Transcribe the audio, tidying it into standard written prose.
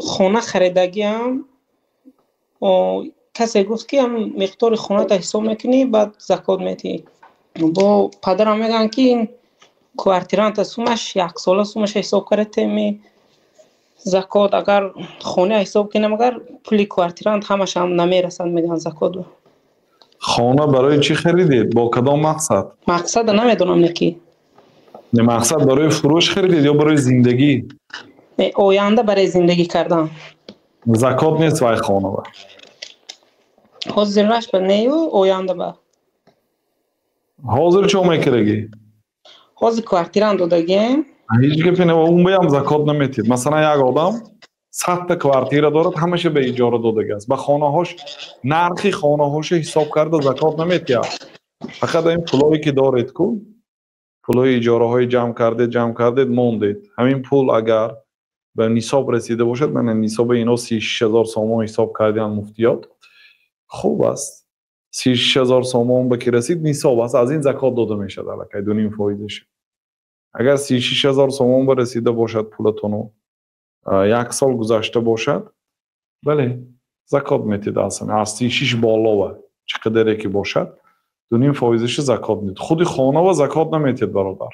خانه خریدگی هم کسی گفت که هم مقدار خانه تا حساب میکنی بعد زکات میتی. با پدرم میگن که این کوارترانت سومش یک ساله سومش حساب کرده می زکات اگر خانه حساب کنیم اگر پولی کوارترانت همش هم نمیرسند میگن زکات. خانه برای چی خریدید؟ با کدام مقصد؟ مقصد نمیدونم نکی. نه مقصد برای فروش خریدید یا برای زندگی؟ آینده برای زندگی کردن. زکات نیست وای خانه با. حاضرش به نیو آینده با. حاضر چه میکردی؟ حاضر کوارترانت دادگیم. هیچ گپی نه اون بیام زکات نمیتید. مثلا یک آدم 100 تا کوارتیر دارد همشه به اجاره داده است. به خانه هاش نرخ خانه هاش حساب کرده زکات نمیتید. فقط این پولایی که دارید کو پولای اجاره های جمع کردید موندید. همین پول اگر به نصاب رسیده باشد من نصاب اینا 36000 سوم حساب کردن مفتیات خوب است. 36000 سوم به کی رسید نصاب است از این زکات داده میشه الکی دونیم فایدهش. اگر 36000 سوم برسیده باشد پولتون یک سال گذشته باشد بله زکات میتید اصلا از 36 بالا و چقدر که باشد دونیم فایدهش زکات میتید. خودی خانه و زکات نمیتید برادر.